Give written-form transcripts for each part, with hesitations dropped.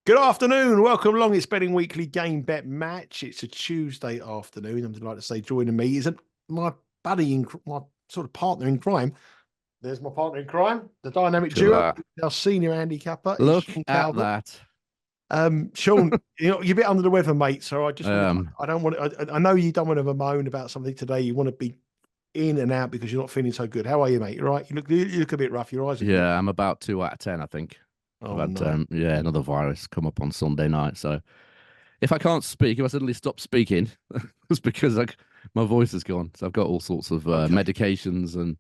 Good afternoon. Welcome along. It's Betting Weekly Game Bet Match. It's a Tuesday afternoon. I'm delighted to say joining me isn't my buddy, my sort of partner in crime. There's my partner in crime, the dynamic duo, our senior handicapper. Look at that. Sean, you're a bit under the weather, mate. So I just, I don't want. I know you don't want to moan about something today. You want to be in and out because you're not feeling so good. How are you, mate? You're right. You look a bit rough. Your eyes are good. I'm about 2 out of 10, I think. Oh, I've had, another virus come up on Sunday night. So if I can't speak, if I suddenly stop speaking, it's because my voice is gone. So I've got all sorts of medications and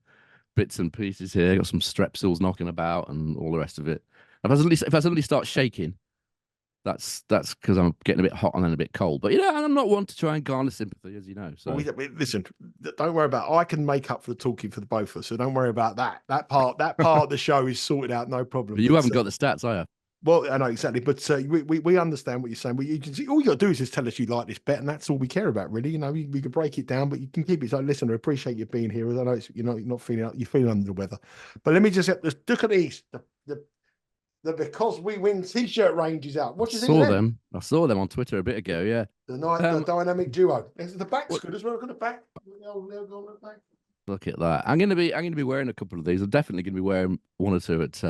bits and pieces here. I've got some strepsils knocking about and all the rest of it. If I suddenly start shaking, that's because I'm getting a bit hot and then a bit cold. But I'm not one to try and garner sympathy, as you know. So listen, don't worry about it. I can make up for the talking for the both of us, so don't worry about that. That part of the show is sorted out, no problem. But you haven't got the stats, are you? Well, I know exactly, but we understand what you're saying. You can see all you got to do is just tell us you like this bet, and that's all we care about, really. We can break it down, but you can keep it. So, listen, I appreciate you being here. I know you're not feeling you're feeling under the weather, but let me just look at these. The Because We Win t-shirt range is out. What do you think? I saw them on Twitter a bit ago. Yeah, the dynamic duo. The back's good as well. Look at the back. Look at that. I'm going to be wearing a couple of these. I'm definitely going to be wearing one or two at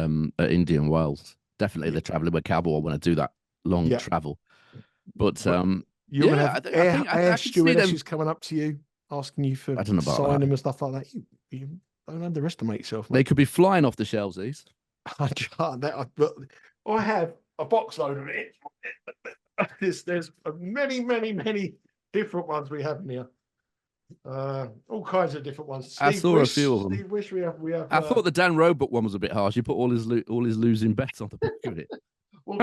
Indian Wells. Definitely the traveling with cowboy when I do that long travel. But you're going to have air stewardesses coming up to you asking you for sign them and stuff like that. You don't underestimate yourself, mate. They could be flying off the shelves. These. I have a box load of it. There's many different ones we have in here. All kinds of different ones. I saw a few of them. Steve Wish we have. I thought the Dan Roebuck one was a bit harsh. You put all his losing bets on the back of it. Well,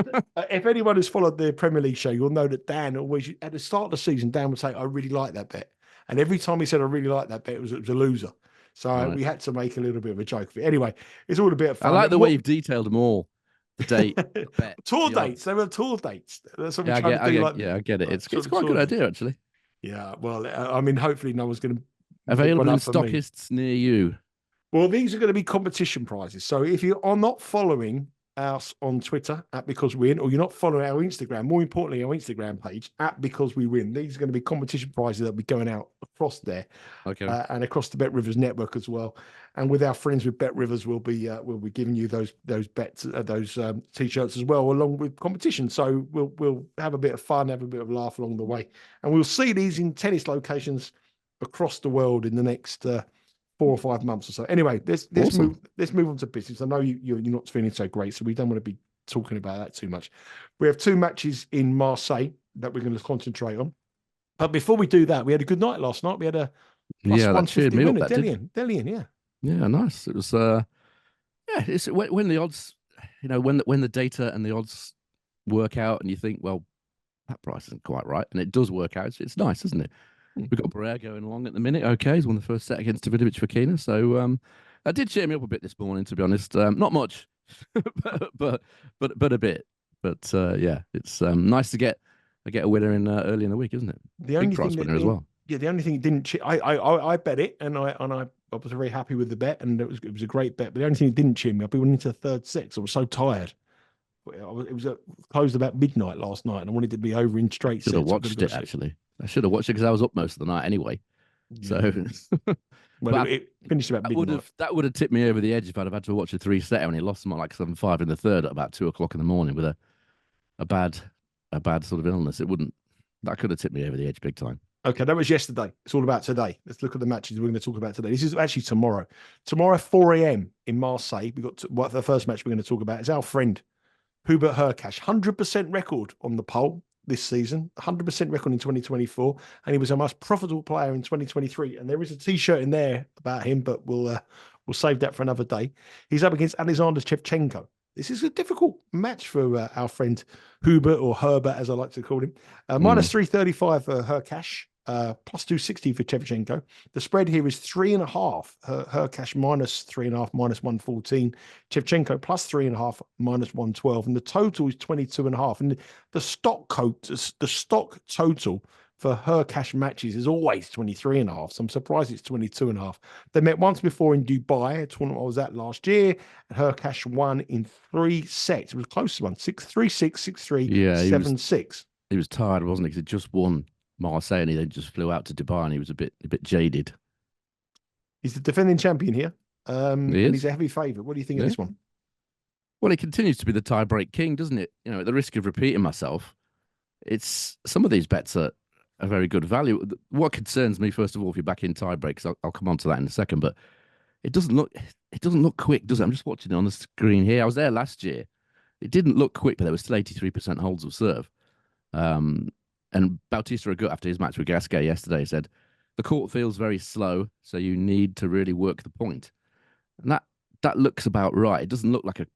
if anyone has followed the Premier League show, you'll know that Dan always, at the start of the season, Dan would say, "I really like that bet," and every time he said, "I really like that bet," it was a loser. So we had to make a little bit of a joke of it. Anyway, it's all a bit of fun. I like the way you've detailed them all. The date, the bet, tour dates. They were tour dates. That's what I get it. It's quite a good idea, actually. Yeah. Well, I mean, hopefully no one's going to. Available in stockists near you. Well, these are going to be competition prizes. So if you are not following us on Twitter @BecauseWin, or you're not following our Instagram, more importantly, our Instagram page @BecauseWeWin, these are going to be competition prizes that will be going out across there, and across the Bet Rivers network as well. And with our friends with Bet Rivers, we'll be giving you those bets, those t-shirts as well, along with competition. So we'll have a bit of fun, have a bit of laugh along the way, and we'll see these in tennis locations across the world in the next 4 or 5 months or so. Anyway, let's move on to business. I know you're not feeling so great, so we don't want to be talking about that too much. We have 2 matches in Marseille that we're going to concentrate on. But before we do that, we had a good night last night. We had a plus 150 win at Dellien, Yeah, nice. It was it's when the odds, when the data and the odds work out and you think, well, that price isn't quite right, and it does work out. It's nice, isn't it? We've got Baez going along at the minute. Okay, he's won the first set against Davidovich Fokina. So that did cheer me up a bit this morning, to be honest. Not much, but a bit. But it's nice to get a winner in early in the week, isn't it? The only prize winner as well. Yeah, the only thing it didn't. I bet it, and I was very happy with the bet, and it was a great bet. But the only thing that didn't cheer me up, we went into the third set. So I was so tired. It was closed about midnight last night, and I wanted to be over in straight sets. Should have watched it actually. I should have watched it because I was up most of the night anyway. Yeah. So, it finished about midnight. That would have tipped me over the edge if I'd have had to watch a 3-set when he lost something like 7-5 in the third at about 2 o'clock in the morning with a bad sort of illness. That could have tipped me over the edge big time. Okay, that was yesterday. It's all about today. Let's look at the matches we're going to talk about today. This is actually tomorrow. Tomorrow, 4 a.m. in Marseille. We got the first match we're going to talk about is our friend Hubert Hurkacz, 100% record on the pole this season, 100% record in 2024, and he was our most profitable player in 2023. And there is a t-shirt in there about him, but we'll save that for another day. He's up against Alexander Shevchenko. This is a difficult match for our friend Hubert, or Herbert, as I like to call him. Minus 335 for Hur-Cash, plus 260 for Shevchenko. The spread here is 3.5. Hur-Cash minus 3.5, minus 114. Shevchenko plus 3.5, minus 112. And the total is 22.5. And the stock total for Hur-Cash matches is always 23.5. So I'm surprised it's 22.5. They met once before in Dubai, a tournament I was at last year, and Hur-Cash won in 3 sets. It was a close one, 6-3, 6-3, Yeah, 7-6. he was tired, wasn't he? Because he just won Marseille and he then just flew out to Dubai and he was a bit jaded. He's the defending champion here, He and is. he's a heavy favourite. What do you think of Yeah. this one? Well, he continues to be the tie-break king, doesn't it? You know, at the risk of repeating myself, it's some of these bets are a very good value. What concerns me, first of all, if you're back in tie-breaks, I'll come on to that in a second, but it doesn't look quick, does it? I'm just watching it on the screen here. I was there last year. It didn't look quick, but there was still 83% holds of serve. And Bautista Agut, after his match with Gasquet yesterday, said the court feels very slow, so you need to really work the point. And that looks about right. It doesn't look like a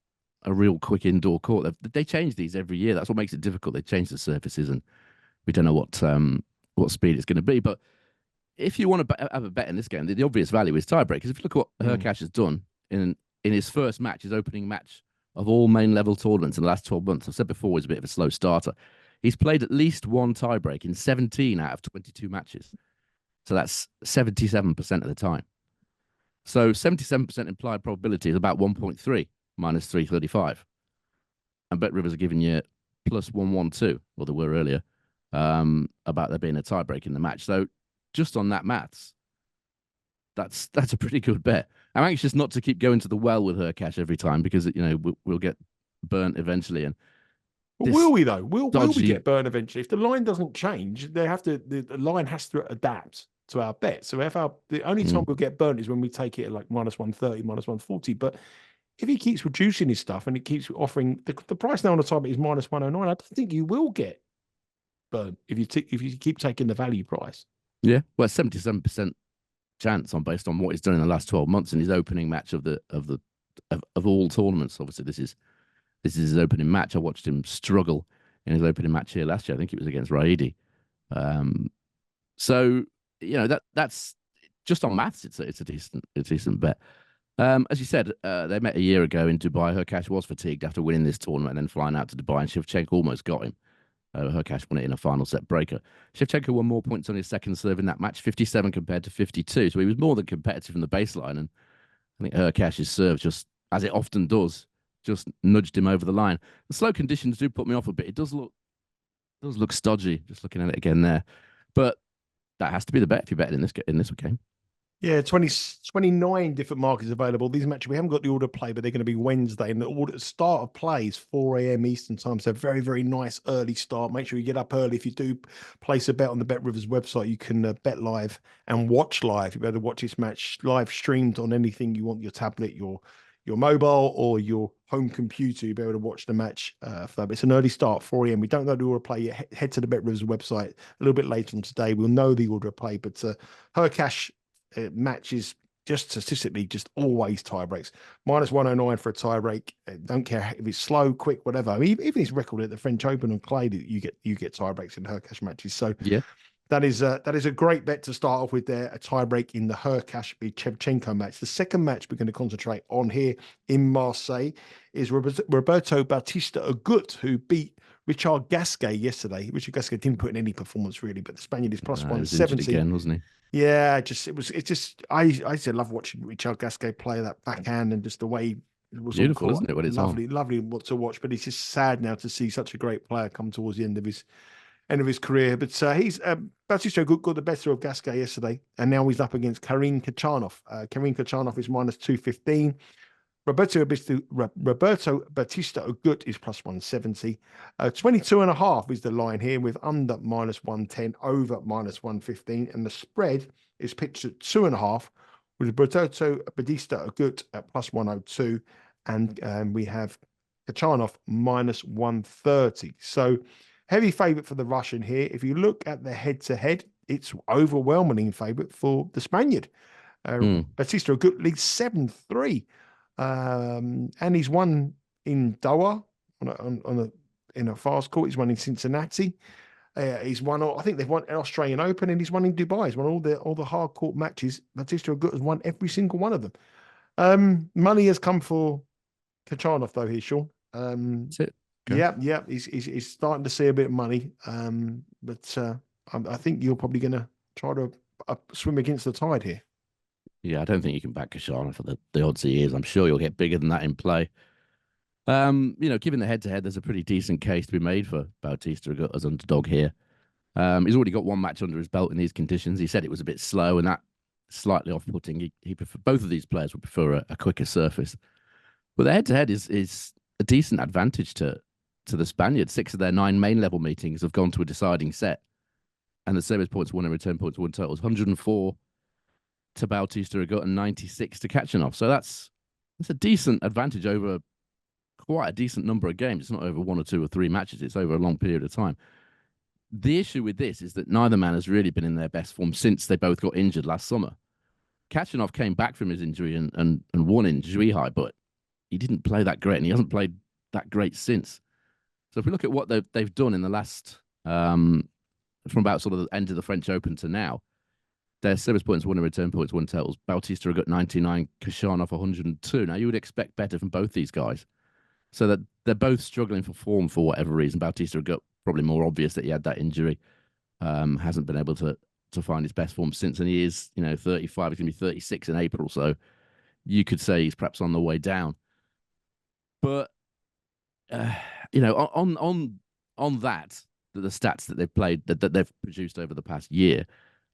real quick indoor court. They change these every year. That's what makes it difficult. They change the surfaces, and we don't know what speed it's going to be. But if you want to have a bet in this game, the obvious value is tiebreak. Because if you look at what Hur-Cash has done in his first match, his opening match of all main level tournaments in the last 12 months, I've said before, he's a bit of a slow starter. He's played at least one tiebreak in 17 out of 22 matches. So that's 77% of the time. So 77% implied probability is about 1.3 minus 335. And Bet Rivers are giving you plus 112, or they were earlier, about there being a tiebreak in the match. So just on that maths, that's a pretty good bet. I'm anxious not to keep going to the well with Hur-Cash every time because we'll get burnt eventually. And will we though? Will we get burned eventually? If the line doesn't change, the line has to adapt to our bet. So the only time we'll get burnt is when we take it at like minus 130, minus 140. But if he keeps reducing his stuff and he keeps offering the price now on the time is minus 109, I don't think you will get burnt if you keep taking the value price. Yeah, well, 77% chance based on what he's done in the last 12 months in his opening match of all tournaments. Obviously, this is his opening match. I watched him struggle in his opening match here last year. I think it was against Raidi. So that's just on maths. It's a decent bet. As you said, they met a year ago in Dubai. Hur-Cash was fatigued after winning this tournament and then flying out to Dubai, and Shevchenko almost got him. Hur-Cash won it in a final set breaker. Shevchenko won more points on his second serve in that match, 57 compared to 52. So he was more than competitive in the baseline. And I think Hur-Cash's serve, just as it often does, just nudged him over the line. The slow conditions do put me off a bit. It does look stodgy, just looking at it again there. But that has to be the bet if you're betting in this game. Yeah, 29 different markets available. These matches, we haven't got the order of play, but they're going to be Wednesday. And the start of play is 4 a.m. Eastern time. So very, very nice early start. Make sure you get up early. If you do place a bet on the Bet Rivers website, you can bet live and watch live. You'll be able to watch this match live streamed on anything you want, your tablet, your mobile or your home computer. You'll be able to watch the match for that. But it's an early start, 4 a.m. We don't know the order of play yet. Head to the Bet Rivers website a little bit later on today. We'll know the order of play. But Hur-Cash matches just statistically just always tie breaks. Minus 109 for a tie break. Don't care if it's slow, quick, whatever. I mean, even his record at the French Open and clay, you get tie breaks in Hur-Cash matches. So yeah, that is a great bet to start off with there. A tie break in the Hur-Cash Shevchenko match. The second match we're going to concentrate on here in Marseille is Roberto Bautista Agut, who beat Richard Gasquet yesterday. Richard Gasquet didn't put in any performance really, but the Spaniard is plus 170 again, wasn't he? Yeah, I used to love watching Richard Gasquet play that backhand and just the way it was beautiful, isn't it? When it's lovely to watch. But it's just sad now to see such a great player come towards the end of his career. But he's Bautista got the better of Gasquet yesterday, and now he's up against Khachanov. Khachanov is minus 215. Roberto Bautista Agut is plus 170. 22.5 is the line here, with under minus 110, over minus 115. And the spread is pitched at 2.5, with Roberto Bautista Agut at plus 102. And we have Khachanov minus 130. So heavy favourite for the Russian here. If you look at the head-to-head, it's overwhelmingly in favourite for the Spaniard. Bautista Agut leads 7-3. And he's won in Doha in a fast court. He's won in Cincinnati. He's won. I think they've won an Australian Open, and he's won in Dubai. He's won all the hard court matches. Bautista Agut has won every single one of them. Money has come for Khachanov though here, Sean. That's it. Okay. Yeah. He's starting to see a bit of money. But I think you're probably going to try to swim against the tide here. Yeah, I don't think you can back Khachanov for the odds he is. I'm sure you'll get bigger than that in play. Given the head-to-head, there's a pretty decent case to be made for Bautista as underdog here. He's already got one match under his belt in these conditions. He said it was a bit slow, and that slightly off-putting. He both of these players would prefer a quicker surface. But the head-to-head is a decent advantage to the Spaniards. 6 of their 9 main level meetings have gone to a deciding set, and the service points won and return points won totals 104 to Bautista Agut and 96 to Khachanov. So that's a decent advantage over quite a decent number of games. It's not over 1 or 2 or 3 matches. It's over a long period of time. The issue with this is that neither man has really been in their best form since they both got injured last summer. Khachanov came back from his injury and won in Zhuhai, but he didn't play that great, and he hasn't played that great since. So if we look at what they've done in the last, from about sort of the end of the French Open to now, their service points won and return points won totals. Bautista got 99, Khachanov 102. Now, you would expect better from both these guys. So that they're both struggling for form for whatever reason. Bautista got probably more obvious that he had that injury. Hasn't been able to find his best form since, and he is 35. He's going to be 36 in April, so you could say he's perhaps on the way down. But on that, the stats that they've played that they've produced over the past year,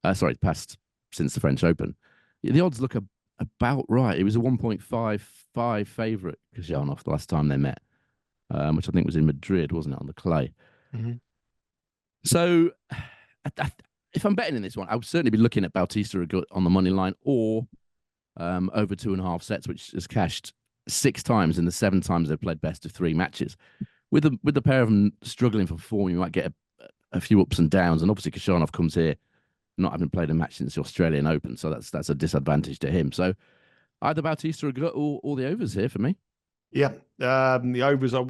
since the French Open, the odds look about right. It was a 1.55 favourite, Khachanov, the last time they met, which I think was in Madrid, wasn't it, on the clay? Mm-hmm. So, if I'm betting in this one, I would certainly be looking at Bautista Agut on the money line or over 2.5 sets, which has cashed 6 times in the 7 times they've played best of 3 matches. With the pair of them struggling for form, you might get a few ups and downs, and obviously Khachanov comes here not having played a match since the Australian Open, so that's a disadvantage to him. So either Bautista Agut or the overs here for me. Yeah, the overs are.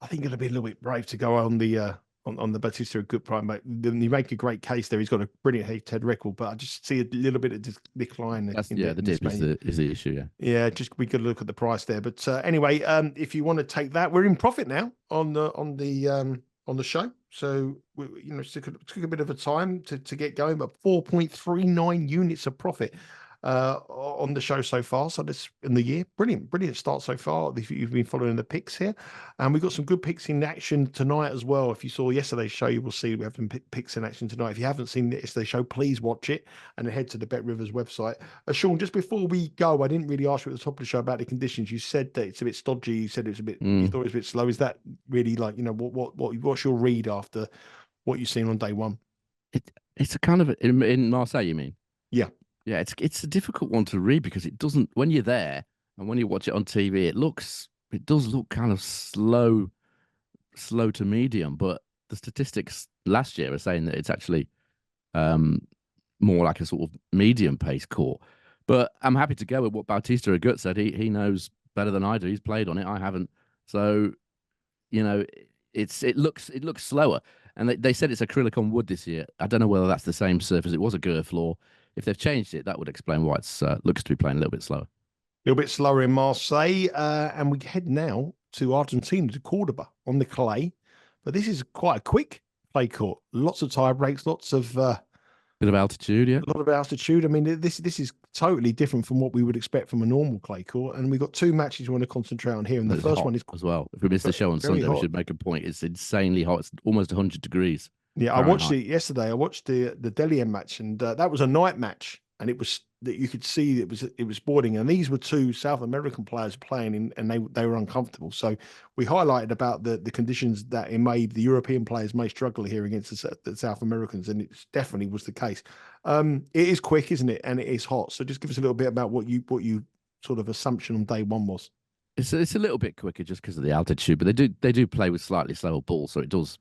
I think it'll be a little bit brave to go on the Bautista Agut prime. But you make a great case there. He's got a brilliant head-to-head record, but I just see a little bit of decline. The dip is the issue. Yeah, just we could look at the price there. But anyway, if you want to take that, we're in profit now on the show. So it took a bit of a time to get going, but 4.39 units of profit on the show so far. So this in the year, brilliant start so far. If you've been following the picks here, and we've got some good picks in action tonight as well. If you saw yesterday's show, you will see we have some picks in action tonight. If you haven't seen yesterday's show, please watch it and head to the Bet Rivers website. Sean, just before we go, I didn't really ask you at the top of the show about the conditions. You said that it's a bit stodgy. You said it was a bit. You thought it was a bit slow. Is that really what's your read after what you've seen on day one? It's a kind of in Marseille, you mean? Yeah. Yeah, it's a difficult one to read because it doesn't. When you're there and when you watch it on TV, it does look kind of slow to medium. But the statistics last year are saying that it's actually more like a sort of medium pace court. But I'm happy to go with what Bautista Agut said. He knows better than I do. He's played on it. I haven't. So it looks slower. And they said it's acrylic on wood this year. I don't know whether that's the same surface. It was a Gur floor. If they've changed it, that would explain why it looks to be playing a little bit slower. A little bit slower in Marseille. And we head now to Argentina, to Cordoba on the clay. But this is quite a quick clay court. Lots of tie breaks, lots of... bit of altitude, yeah. A lot of altitude. I mean, this is totally different from what we would expect from a normal clay court. And we've got 2 matches we want to concentrate on here. And the first one is... as well. If we miss the show on Sunday, we should make a point. It's insanely hot. It's almost 100 degrees. Yeah, I watched it yesterday. I watched the Dellien match, and that was a night match, and it was that you could see it was boarding. And these were 2 South American players playing, and they were uncomfortable. So we highlighted about the conditions that the European players may struggle here against the South Americans, and it definitely was the case. It is quick, isn't it? And it is hot. So just give us a little bit about what you sort of assumption on day one was. It's a little bit quicker just because of the altitude, but they do play with slightly slower balls, so it does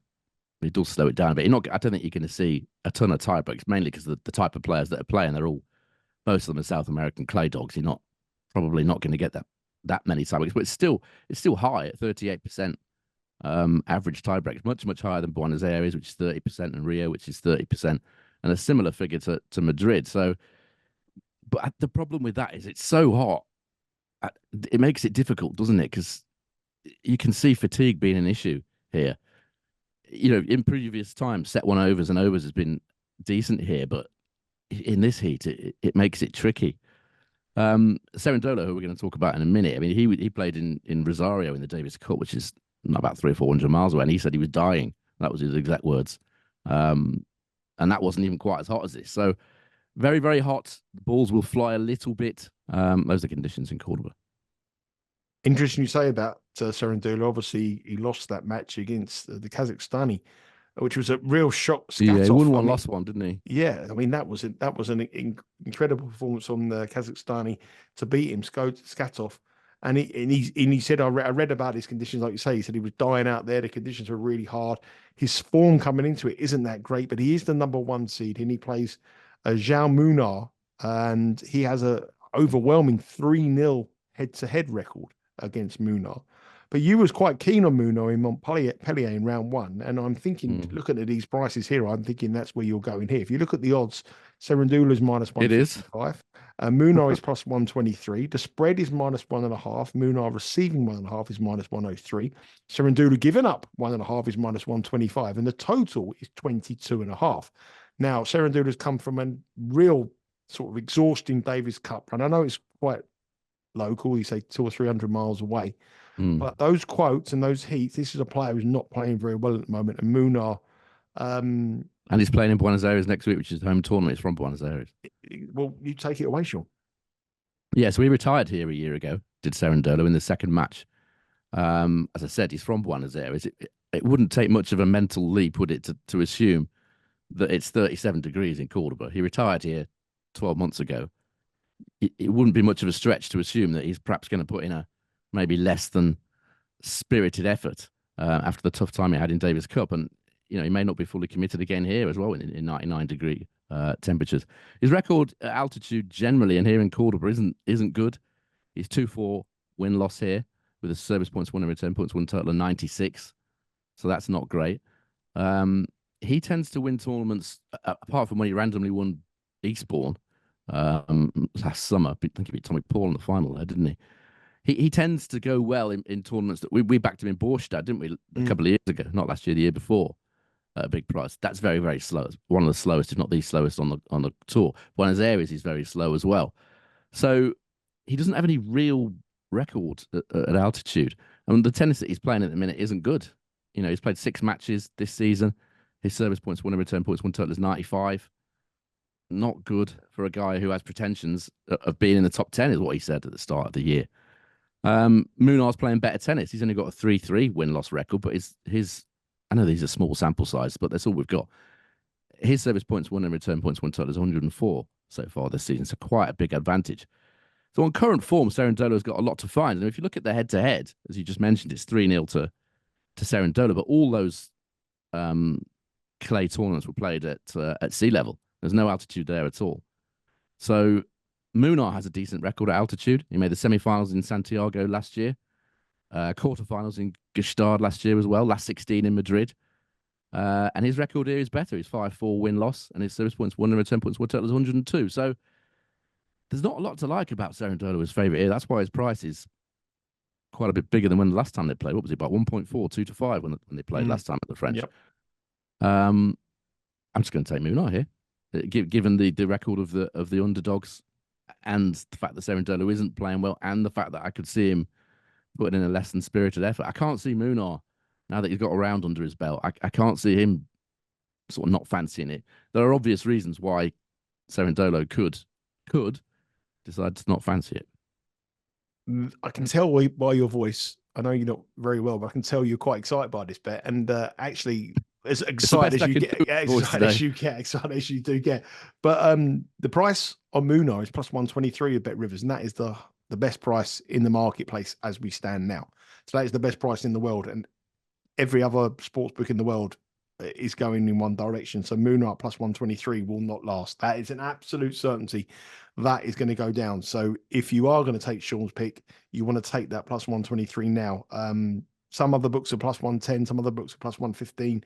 slow it down a bit. I don't think you're going to see a ton of tie breaks, mainly because the type of players that are playing, most of them are South American clay dogs. You're probably not going to get that many tie breaks, but it's still high at 38% average tie breaks, much higher than Buenos Aires, which is 30%, and Rio, which is 30%, and a similar figure to Madrid. So, but the problem with that is it's so hot. It makes it difficult, doesn't it? Because you can see fatigue being an issue here. in previous times, set one overs and overs has been decent here, but in this heat, it makes it tricky. Cerundolo, who we're going to talk about in a minute. I mean, he played in Rosario in the Davis Cup, which is not about 300 or 400 miles away, and he said he was dying. That was his exact words. And that wasn't even quite as hot as this. So very, very hot. The balls will fly a little bit. Those are the conditions in Cordoba. Interesting you say about Cerundolo. Obviously, he lost that match against the Kazakhstani, which was a real shock. Yeah, he won one, lost one, didn't he? Yeah, I mean that was an incredible performance from the Kazakhstani to beat him, Skatov, and he said I read about his conditions, like you say. He said he was dying out there. The conditions were really hard. His form coming into it isn't that great, but he is the #1 seed, and he plays Jaume Munar, and he has a overwhelming 3-0 head-to-head record against Munar. But you was quite keen on Munar in Montpellier in round 1. And I'm thinking, looking at these prices here, I'm thinking that's where you're going here. If you look at the odds, Cerundolo is -155. It is. Munar is +123. The spread is -1.5. Munar receiving 1.5 is -103. Cerundolo giving up 1.5 is -125. And the total is 22.5. Now, Cerundolo has come from a real sort of exhausting Davis Cup. And I know it's quite local, you say 200 or 300 miles away. But those quotes and those heats, this is a player who's not playing very well at the moment. And Munar. And he's playing in Buenos Aires next week, which is the home tournament. It's from Buenos Aires. Well, you take it away, Sean. Yeah, so he retired here a year ago, did Cerundolo in the second match. As I said, he's from Buenos Aires. It wouldn't take much of a mental leap, would it, to assume that it's 37 degrees in Cordoba. He retired here 12 months ago. It wouldn't be much of a stretch to assume that he's perhaps going to put in a maybe less than spirited effort after the tough time he had in Davis Cup. And, he may not be fully committed again here as well in 99-degree temperatures. His record at altitude generally, and here in Cordoba, isn't good. He's 2-4 win-loss here with a service points won and return points won total of 96. So that's not great. He tends to win tournaments, apart from when he randomly won Eastbourne last summer. I think he beat Tommy Paul in the final there, didn't he? He tends to go well in tournaments that we backed him in Borstad, didn't we, a couple of years ago? Not last year, the year before. At a big price. That's very, very slow. It's one of the slowest, if not the slowest on the tour. Buenos Aires is very slow as well. So he doesn't have any real record at altitude. And the tennis that he's playing at the minute isn't good. He's played 6 matches this season. His service points won and return points won total is 95. Not good for a guy who has pretensions of being in the top 10, is what he said at the start of the year. Munar's playing better tennis. He's only got a 3-3 win-loss record, but his I know these are small sample size, but that's all we've got. His service points won and return points won total is 104 so far this season, so quite a big advantage. So on current form, Cerundolo's got a lot to find. And if you look at the head-to-head, as you just mentioned, it's 3-0 to Cerundolo, but all those clay tournaments were played at sea level. There's no altitude there at all. So Munar has a decent record at altitude. He made the semi-finals in Santiago last year, quarterfinals in Gstaad last year as well, last 16 in Madrid. And his record here is better. He's 5-4 win-loss, and his service points won and return points won total is 102. So there's not a lot to like about Cerundolo, his favourite here. That's why his price is quite a bit bigger than when the last time they played. What was it, about 1.4, 2-5 when they played last time at the French? Yep. I'm just going to take Munar here, given the record of the underdogs and the fact that Cerundolo isn't playing well, and the fact that I could see him putting in a less than spirited effort. I can't see Munar, now that he's got a round under his belt, I can't see him sort of not fancying it. There are obvious reasons why Cerundolo could decide to not fancy it. I can tell by your voice, I know you're not very well, but I can tell you're quite excited by this bet. And actually, as excited as you get, excited as you do get. But the price on Munar is plus 123 at Bet Rivers, and that is the best price in the marketplace as we stand now. So that is the best price in the world, and every other sports book in the world is going in one direction. So Munar plus 123 will not last. That is an absolute certainty. That is going to go down. So if you are going to take Sean's pick, you want to take that plus 123 now. Some other books are plus 110, some other books are plus 115.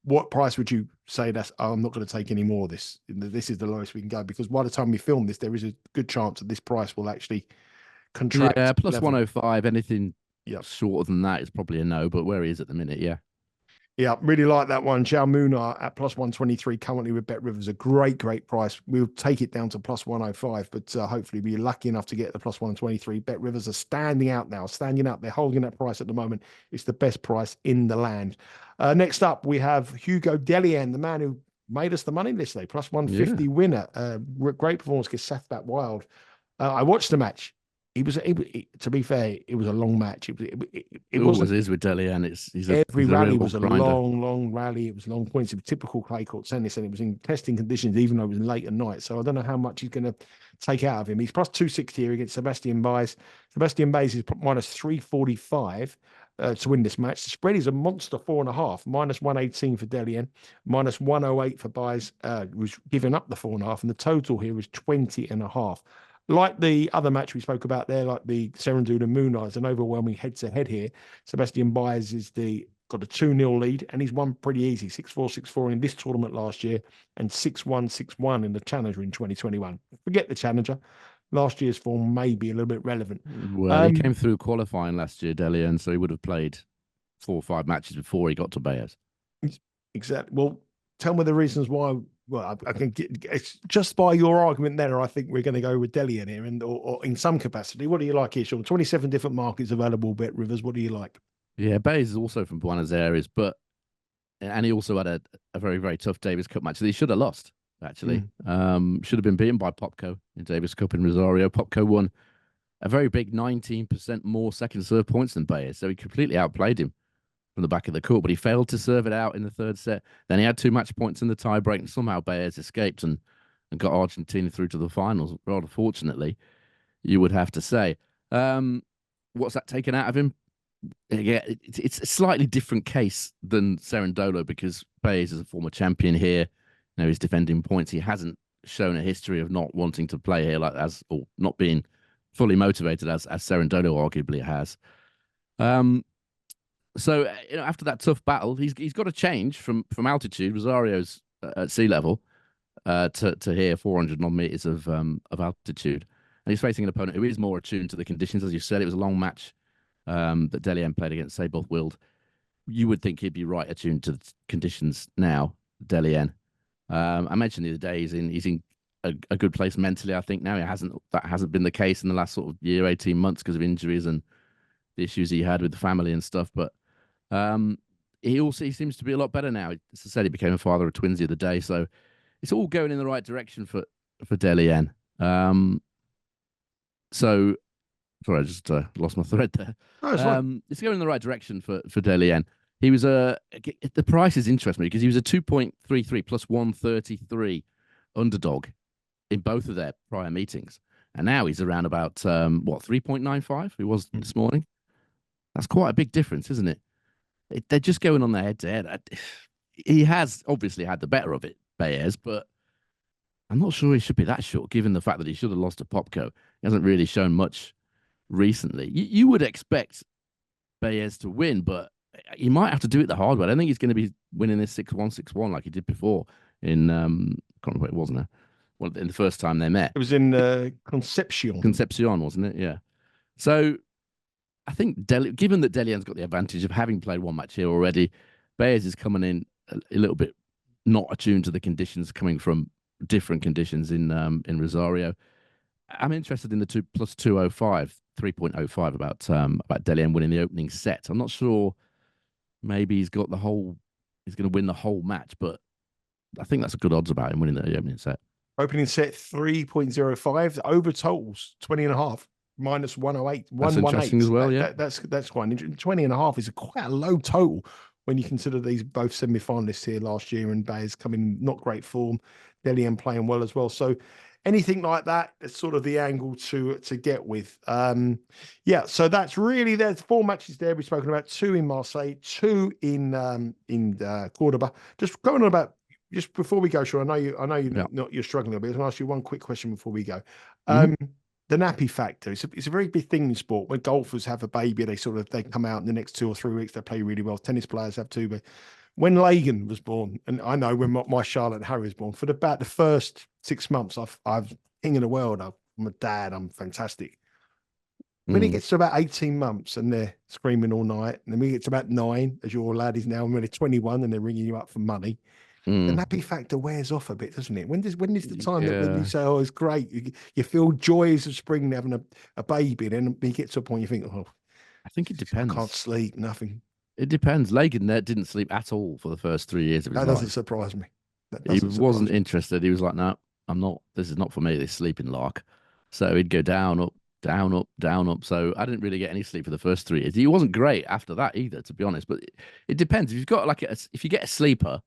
What price would you say I'm not going to take any more of this? This is the lowest we can go, because by the time we film this, there is a good chance that this price will actually contract. Yeah, plus 105, anything shorter than that is probably a no, but where he is at the minute, yeah. Yeah, really like that one. Munar at plus 123 currently with Bet Rivers. A great price. We'll take it down to plus 105, but hopefully we're lucky enough to get the plus 123. Bet Rivers are standing out now, standing out. They're holding that price at the moment. It's the best price in the land. Next up, we have Hugo Dellien, the man who made us the money this day, plus 150 winner. Great performance, gets Seth back wild. I watched the match. To be fair, it was a long match. It always is with Dellien. Every he's a rally real was a grinder. long rally. It was long points. It was typical clay court tennis, and it was in testing conditions, even though it was late at night. So I don't know how much he's going to take out of him. He's plus 260 here against Sebastian Baez. Sebastian Baez is minus 345 to win this match. The spread is a monster 4.5, minus 118 for Dellien, minus 108 for Baez, who's giving up the 4.5, and the total here is 20.5. Like the other match we spoke about there, like the Cerundolo and Munar, is an overwhelming head-to-head here. Sebastian Baez got a 2-0 lead, and he's won pretty easy, 6-4, 6-4 in this tournament last year, and 6-1, 6-1 in the Challenger in 2021. Forget the Challenger. Last year's form may be a little bit relevant. Well, he came through qualifying last year, Dellien, so he would have played 4 or 5 matches before he got to Baez. Exactly. Well, tell me the reasons why. Well, I can get it's just by your argument there. I think we're going to go with Dellien here, or in some capacity. What do you like here, Sean? 27 different markets available. Bet Rivers. What do you like? Yeah, Baez is also from Buenos Aires, and he also had a very tough Davis Cup match that he should have lost. Actually, should have been beaten by Popko in Davis Cup in Rosario. Popko won a very big 19% more second serve points than Baez, so he completely outplayed him from the back of the court, but he failed to serve it out in the third set. Then he had 2 match points in the tie break, and somehow Baez escaped and got Argentina through to the finals. Rather fortunately, you would have to say. What's that taken out of him? Yeah, it's a slightly different case than Cerundolo because Baez is a former champion here. You know, he's defending points. He hasn't shown a history of not wanting to play here or not being fully motivated as Cerundolo arguably has. So after that tough battle, he's got to change from altitude. Rosario's at sea level to here 400 odd meters of altitude, and he's facing an opponent who is more attuned to the conditions. As you said, it was a long match that Dellien played against Seyboth Wild. You would think he'd be right attuned to the conditions now, Dellien. I mentioned the other day he's in a good place mentally. I think now that hasn't been the case in the last sort of year, 18 months because of injuries and the issues he had with the family and stuff. But he seems to be a lot better now. As I said, he became a father of twins the other day, so it's all going in the right direction for Dellien. So sorry, I just lost my thread there. Oh, it's going in the right direction for Dellien. He was the prices interest me because he was a 2.33 plus 133 underdog in both of their prior meetings, and now he's around about 3.95. He was this morning. That's quite a big difference, isn't it? They're just going on their head-to-head. He has obviously had the better of it, Baez, but I'm not sure he should be that short, given the fact that he should have lost to Popko. He hasn't really shown much recently. You would expect Baez to win, but he might have to do it the hard way. I don't think he's going to be winning this 6-1, 6-1 like he did before in, I can't remember what it was now. Well, in the first time they met. It was in Concepcion. Concepcion, wasn't it? Yeah. So I think given that Dellien's got the advantage of having played one match here already, Baez is coming in a little bit not attuned to the conditions, coming from different conditions in Rosario. I'm interested in the 2 plus 205, 3.05 about Dellien winning the opening set. I'm not sure. Maybe he's going to win the whole match, but I think that's a good odds about him winning the opening set. Opening set 3.05, over totals 20.5. Minus 108, That's interesting as well. That's quite interesting. 20.5 is quite a low total when you consider these both semi-finalists here last year and Baez coming not great form, Dellien playing well as well. So anything like that, it's sort of the angle to get with. So there's 4 matches there. We've spoken about 2 in Marseille, 2 in Cordoba. Just going on about. Just before we go, Sean, I know you're struggling a bit. I'll ask you one quick question before we go. The nappy factor. It's a very big thing in sport. When golfers have a baby, they come out in the next 2 or 3 weeks. They play really well. Tennis players have too. But when Lagan was born, and I know when my Charlotte and Harry was born, for about the first 6 months, I've king of the world. I'm a dad. I'm fantastic. When it gets to about 18 months and they're screaming all night, and then we get to about 9, as your lad is now, and when they're 21 and they're ringing you up for money, the nappy factor wears off a bit, doesn't it? When is the time that you say, "Oh, it's great"? You feel joys of spring having a baby, and then you get to a point you think, "Oh, I think it depends. I can't sleep, nothing." It depends. Lagan didn't sleep at all for the first 3 years of his life. That doesn't surprise me. He wasn't interested. He was like, "No, I'm not. This is not for me. This sleeping lark." So he'd go down, up, down, up, down, up. So I didn't really get any sleep for the first 3 years. He wasn't great after that either, to be honest. But it depends. If you've got if you get a sleeper,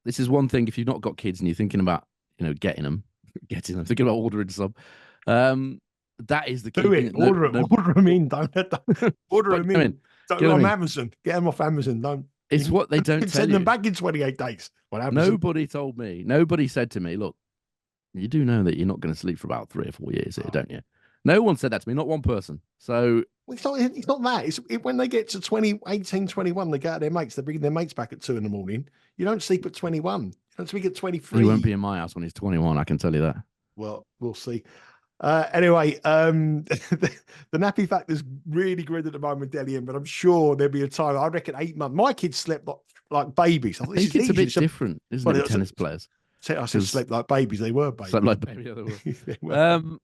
this is one thing. If you've not got kids and you're thinking about, getting them, thinking about ordering some, that is the key. Do it. Order them in. Don't order them in. Don't go on Amazon. Get them off Amazon. Don't. It's what they don't tell send them back in 28 days. Nobody told me. Nobody said to me, "Look, you do know that you're not going to sleep for about 3 or 4 years here, don't you?" No one said that to me. Not one person. So it's not that. It's when they get to 18, 21, they go out their mates. They bring their mates back at 2 in. You don't sleep at 21. You don't sleep at 23. He won't be in my house when he's 21. I can tell you that. Well, we'll see. Anyway, the nappy factor is really good at the moment, Dellien, but I'm sure there'll be a time. I reckon 8 months. My kids slept like babies. I think it's a bit different, isn't it? Tennis players. I said slept like babies. They were babies. Slept like babies. They were.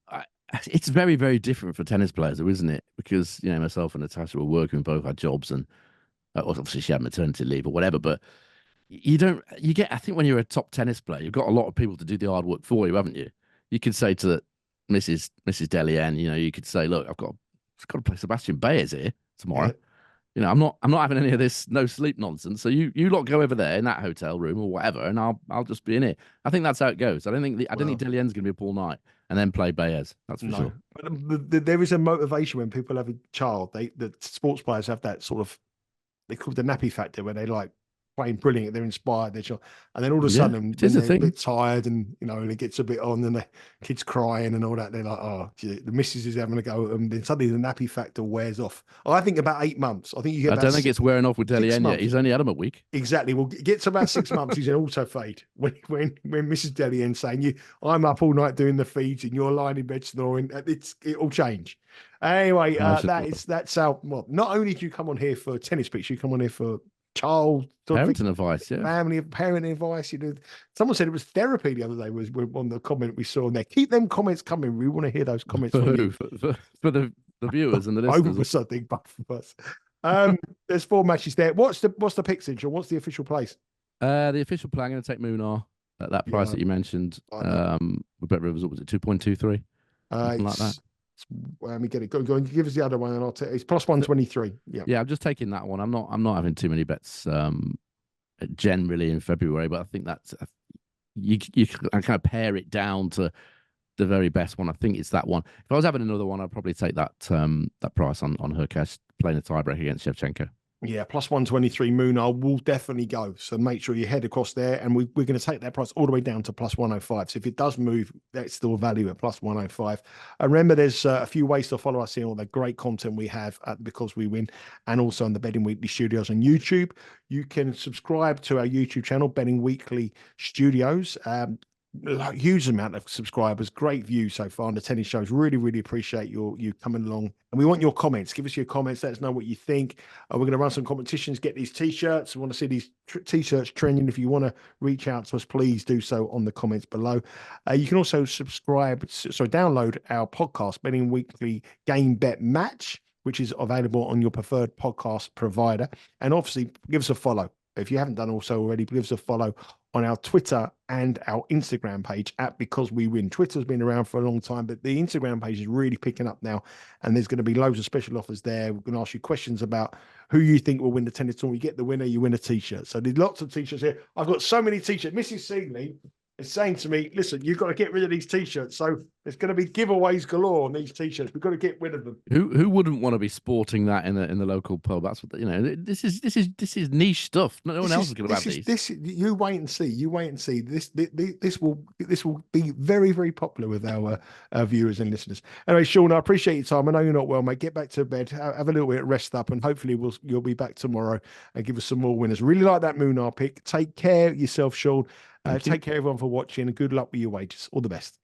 It's very, very different for tennis players, though, isn't it? Because myself and Natasha were working, both had jobs, and obviously she had maternity leave or whatever. But you get. I think when you're a top tennis player, you've got a lot of people to do the hard work for you, haven't you? You could say to Mrs. Dellien, you could say, "Look, I've got to play Sebastian Baez here tomorrow. Yeah. I'm not having any of this no sleep nonsense. So you lot go over there in that hotel room or whatever, and I'll just be in it." I think that's how it goes. I don't think Dellien's going to be up all night and then play Baez. That's for sure. But there is a motivation when people have a child. The sports players have that sort of, they call it the nappy factor, where they like playing brilliant, they're inspired, and then all of a sudden they're a bit tired, and and it gets a bit on, and the kids crying and all that. They're like, "Oh, the missus is having a go at them." Then suddenly the nappy factor wears off. I think about 8 months. I think you get. I don't think it's wearing off with Dellien yet. He's only had him a week. Exactly. Well, it gets about 6 months. He's an auto fade when Mrs. Dellien's saying, "I'm up all night doing the feeds, and you're lying in bed snoring." It'll change. Anyway, that's how. Well, not only do you come on here for tennis picks, you come on here for parenting advice, parenting advice. Someone said it was therapy the other day. Was on the comment we saw on there. Keep them comments coming. We want to hear those comments for the viewers and the listeners. Both of us, I think, both of us. There's 4 matches there. What's the picks, Sean? What's the official place? The official play, I'm going to take Munar at that price that you mentioned. Bet Rivers, was it 2.23? Something like that. Let me get it. Go and give us the other one, and I'll take. It's plus 123. Yeah. I'm just taking that one. I'm not having too many bets generally in February, but I think that's I kind of pare it down to the very best one. I think it's that one. If I was having another one, I'd probably take that price on Hur-Cash playing a tiebreak against Shevchenko. Yeah, plus 123 Munar will definitely go. So make sure you head across there, and we're going to take that price all the way down to plus 105. So if it does move, that's still value at plus 105. Remember, there's a few ways to follow us here, all the great content we have at Because We Win, and also on the Betting Weekly Studios on YouTube. You can subscribe to our YouTube channel, Betting Weekly Studios. Huge amount of subscribers, great views so far on the tennis shows. Really, really appreciate you coming along, and we want your comments. Give us your comments. Let us know what you think. We're going to run some competitions, get these t-shirts. We want to see these t-shirts trending. If you want to reach out to us, please do so on the comments below. You can also download our podcast, Betting Weekly Game Bet Match, which is available on your preferred podcast provider. And obviously, give us a follow. If you haven't done also already, give us a follow on our Twitter and our Instagram page at Because We Win. Twitter's been around for a long time, but the Instagram page is really picking up now, and there's going to be loads of special offers there. We're going to ask you questions about who you think will win the tennis tournament. You get the winner, you win a t-shirt. So there's lots of t-shirts here. I've got so many t-shirts. Mrs. Seeley is saying to me, "Listen, you've got to get rid of these t-shirts." So there's going to be giveaways galore on these t-shirts. We've got to get rid of them. Who wouldn't want to be sporting that in the local pub? That's what This is niche stuff. No one else is going to have these. You wait and see. You wait and see. This will be very, very popular with our viewers and listeners. Anyway, Sean, I appreciate your time. I know you're not well, mate. Get back to bed. Have a little bit of rest up, and hopefully you'll be back tomorrow and give us some more winners. Really like that Munar pick. Take care of yourself, Sean. Take care, everyone, for watching, and good luck with your wages. All the best.